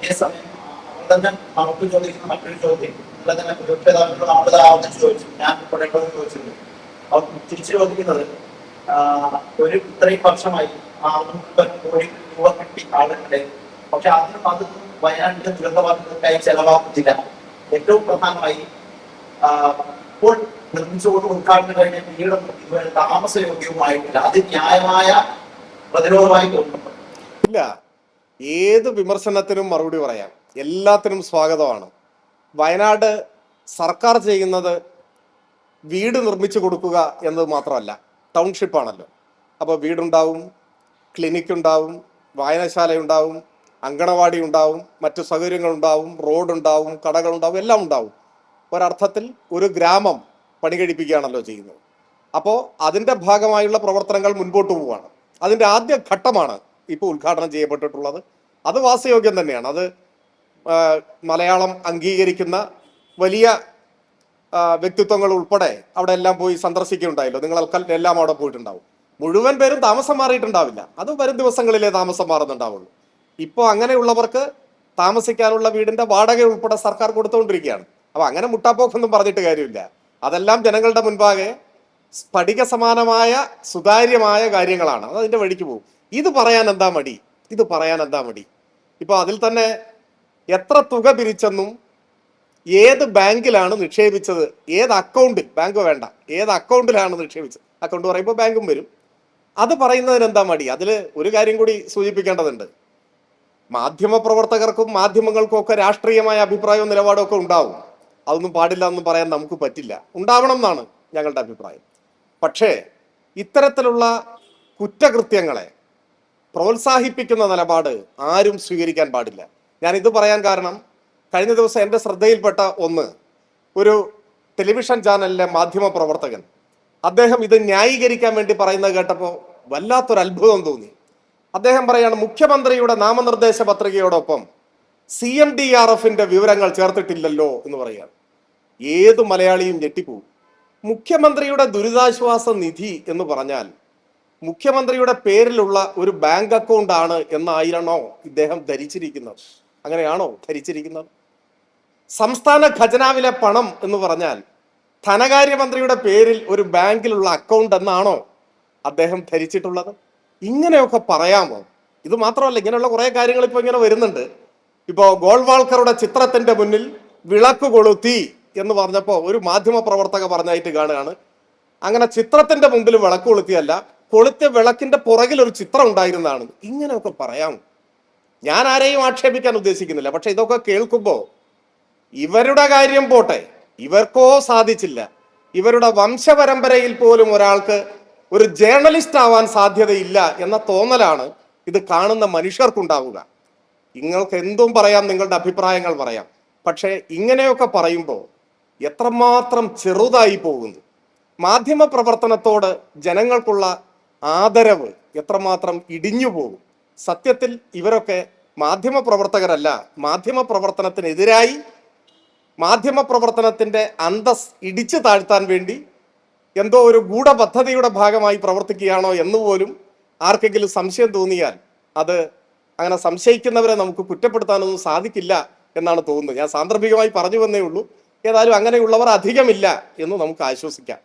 അതേസമയം അവർ തന്നെ നമുക്ക് ചോദിക്കുന്ന മറ്റൊരു ചോദ്യം നമ്മളെ തന്നെ പ്രതിപക്ഷ നമ്മൾ ആവർത്തിച്ച് ചോദിച്ചു, ഞാൻ ഉൾപ്പെടെയുള്ളത് ചോദിച്ചിട്ടുണ്ട്. അവർ തിരിച്ചു ചോദിക്കുന്നത് ഒരു ഇത്രയും വർഷമായി 600 കോടി രൂപ കിട്ടി ആളുകളുടെ, പക്ഷെ അതിനും അതൊന്നും വയനാട്ടിലെ ദുരന്തബാധിതർക്കായി ചെലവാക്കുന്നില്ല. ഏറ്റവും പ്രധാനമായി ഇപ്പോൾ നിർമ്മിച്ചുകൊണ്ട് ഉദ്ഘാടനം കഴിഞ്ഞ വീടും ഇതുവരെ താമസയോഗ്യവുമായിട്ടില്ല. അത് ന്യായമായ പ്രതിരോധമായി തോന്നുന്നു. ഇല്ല, ഏത് വിമർശനത്തിനും മറുപടി പറയാം, എല്ലാത്തിനും സ്വാഗതമാണ്. വയനാട് സർക്കാർ ചെയ്യുന്നത് വീട് നിർമ്മിച്ചു കൊടുക്കുക എന്നത് മാത്രമല്ല, ടൗൺഷിപ്പാണല്ലോ. അപ്പോൾ വീടുണ്ടാവും, ക്ലിനിക്ക് ഉണ്ടാവും, വായനശാല ഉണ്ടാവും, അങ്കണവാടി ഉണ്ടാവും, മറ്റു സൗകര്യങ്ങളുണ്ടാവും, റോഡുണ്ടാവും, കടകളുണ്ടാവും, എല്ലാം ഉണ്ടാവും. ഒരർത്ഥത്തിൽ ഒരു ഗ്രാമം പണി കഴിപ്പിക്കുകയാണല്ലോ ചെയ്യുന്നത്. അപ്പോൾ അതിൻ്റെ ഭാഗമായുള്ള പ്രവർത്തനങ്ങൾ മുൻപോട്ട് പോവുകയാണ്. അതിൻ്റെ ആദ്യ ഘട്ടമാണ് ഇപ്പോൾ ഉദ്ഘാടനം ചെയ്യപ്പെട്ടിട്ടുള്ളത്. അത് വാസയോഗ്യം തന്നെയാണ്. അത് മലയാളം അംഗീകരിക്കുന്ന വലിയ വ്യക്തിത്വങ്ങൾ ഉൾപ്പെടെ അവിടെ എല്ലാം പോയി സന്ദർശിക്കുന്നുണ്ടായല്ലോ. നിങ്ങളൊക്കെ എല്ലാം അവിടെ പോയിട്ടുണ്ടാവും. മുഴുവൻ പേരും താമസം മാറിയിട്ടുണ്ടാവില്ല, അത് വരും ദിവസങ്ങളിലേ താമസം മാറുന്നുണ്ടാവുള്ളൂ. ഇപ്പോൾ അങ്ങനെയുള്ളവർക്ക് താമസിക്കാനുള്ള വീടിൻ്റെ വാടക ഉൾപ്പെടെ സർക്കാർ കൊടുത്തുകൊണ്ടിരിക്കുകയാണ്. അപ്പോൾ അങ്ങനെ മുട്ടാപ്പോക്കൊന്നും പറഞ്ഞിട്ട് കാര്യമില്ല. അതെല്ലാം ജനങ്ങളുടെ മുൻപാകെ സ്ഫടിക സമാനമായ സുതാര്യമായ കാര്യങ്ങളാണ്. അത് അതിൻ്റെ വഴിക്ക് പോകും. ഇത് പറയാൻ എന്താ മടി? ഇപ്പോൾ അതിൽ തന്നെ എത്ര തുക പിരിച്ചെന്നും ഏത് ബാങ്കിലാണ് നിക്ഷേപിച്ചത്, ഏത് അക്കൗണ്ടിൽ, ബാങ്ക് വേണ്ട, ഏത് അക്കൗണ്ടിലാണ് നിക്ഷേപിച്ചത്, അക്കൗണ്ട് പറയുമ്പോൾ ബാങ്കും വരും, അത് പറയുന്നതിന് എന്താ മടി? അതിൽ ഒരു കാര്യം കൂടി സൂചിപ്പിക്കേണ്ടതുണ്ട്. മാധ്യമപ്രവർത്തകർക്കും മാധ്യമങ്ങൾക്കും ഒക്കെ രാഷ്ട്രീയമായ അഭിപ്രായവും നിലപാടും ഒക്കെ ഉണ്ടാവും. അതൊന്നും പാടില്ല എന്ന് പറയാൻ നമുക്ക് പറ്റില്ല, ഉണ്ടാവണം എന്നാണ് ഞങ്ങളുടെ അഭിപ്രായം. പക്ഷേ ഇത്തരത്തിലുള്ള കുറ്റകൃത്യങ്ങളെ പ്രോത്സാഹിപ്പിക്കുന്ന നിലപാട് ആരും സ്വീകരിക്കാൻ പാടില്ല. ഞാനിത് പറയാൻ കാരണം, കഴിഞ്ഞ ദിവസം എൻ്റെ ശ്രദ്ധയിൽപ്പെട്ട ഒരു ടെലിവിഷൻ ചാനലിലെ മാധ്യമ പ്രവർത്തകൻ, അദ്ദേഹം ഇത് ന്യായീകരിക്കാൻ വേണ്ടി പറയുന്നത് കേട്ടപ്പോൾ വല്ലാത്തൊരു അത്ഭുതം തോന്നി. അദ്ദേഹം പറയാണ്, മുഖ്യമന്ത്രിയുടെ നാമനിർദ്ദേശ പത്രികയോടൊപ്പം CMDRFന്റെ വിവരങ്ങൾ ചേർത്തിട്ടില്ലല്ലോ എന്ന് പറയുകയാണ്. ഏത് മലയാളിയും ഞെട്ടിപ്പോവും. മുഖ്യമന്ത്രിയുടെ ദുരിതാശ്വാസ നിധി എന്ന് പറഞ്ഞാൽ മുഖ്യമന്ത്രിയുടെ പേരിലുള്ള ഒരു ബാങ്ക് അക്കൗണ്ട് ആണ് എന്നായിരുന്നോ ഇദ്ദേഹം ധരിച്ചിരിക്കുന്നത്? അങ്ങനെയാണോ ധരിച്ചിരിക്കുന്നത്? സംസ്ഥാന ഖജനാവിലെ പണം എന്ന് പറഞ്ഞാൽ ധനകാര്യമന്ത്രിയുടെ പേരിൽ ഒരു ബാങ്കിലുള്ള അക്കൗണ്ട് എന്നാണോ അദ്ദേഹം ധരിച്ചിട്ടുള്ളത്? ഇങ്ങനെയൊക്കെ പറയാമോ? ഇത് മാത്രമല്ല, ഇങ്ങനെയുള്ള കുറേ കാര്യങ്ങൾ ഇപ്പോൾ ഇങ്ങനെ വരുന്നുണ്ട്. ഇപ്പോൾ ഗോൾവാൾക്കറുടെ ചിത്രത്തിന്റെ മുന്നിൽ വിളക്ക് കൊളുത്തി എന്ന് പറഞ്ഞപ്പോൾ ഒരു മാധ്യമ പ്രവർത്തക പറഞ്ഞായിട്ട് കാണുകയാണ്, അങ്ങനെ ചിത്രത്തിന്റെ മുമ്പിൽ വിളക്ക് കൊളുത്തിയല്ല, കൊളുത്തിയ വിളക്കിന്റെ പുറകിൽ ഒരു ചിത്രം ഉണ്ടായിരുന്നതാണ്. ഇങ്ങനെയൊക്കെ പറയാമോ? ഞാൻ ആരെയും ആക്ഷേപിക്കാൻ ഉദ്ദേശിക്കുന്നില്ല. പക്ഷെ ഇതൊക്കെ കേൾക്കുമ്പോൾ ഇവരുടെ കാര്യം പോട്ടെ, ഇവർക്കോ സാധിച്ചില്ല, ഇവരുടെ വംശപരമ്പരയിൽ പോലും ഒരാൾക്ക് ഒരു ജേർണലിസ്റ്റ് ആവാൻ സാധ്യതയില്ല എന്ന തോന്നലാണ് ഇത് കാണുന്ന മനുഷ്യർക്കുണ്ടാവുക. നിങ്ങൾക്ക് എന്തും പറയാം, നിങ്ങളുടെ അഭിപ്രായങ്ങൾ പറയാം. പക്ഷേ ഇങ്ങനെയൊക്കെ പറയുമ്പോൾ എത്രമാത്രം ചെറുതായി പോകുന്നു. മാധ്യമ പ്രവർത്തനത്തോട് ജനങ്ങൾക്കുള്ള ആദരവ് എത്രമാത്രം ഇടിഞ്ഞു പോകും. സത്യത്തിൽ ഇവരൊക്കെ മാധ്യമ പ്രവർത്തകരല്ല, മാധ്യമ പ്രവർത്തനത്തിനെതിരായി, മാധ്യമ പ്രവർത്തനത്തിൻ്റെ അന്തസ് ഇടിച്ചു താഴ്ത്താൻ വേണ്ടി എന്തോ ഒരു ഗൂഢപദ്ധതിയുടെ ഭാഗമായി പ്രവർത്തിക്കുകയാണോ എന്ന് പോലും ആർക്കെങ്കിലും സംശയം തോന്നിയാൽ അത് അങ്ങനെ സംശയിക്കുന്നവരെ നമുക്ക് കുറ്റപ്പെടുത്താനൊന്നും സാധിക്കില്ല എന്നാണ് തോന്നുന്നത്. ഞാൻ സാന്ദർഭികമായി പറഞ്ഞു വന്നേ ഉള്ളൂ. ഏതായാലും അങ്ങനെയുള്ളവർ അധികമില്ല എന്ന് നമുക്ക് ആശ്വസിക്കാം.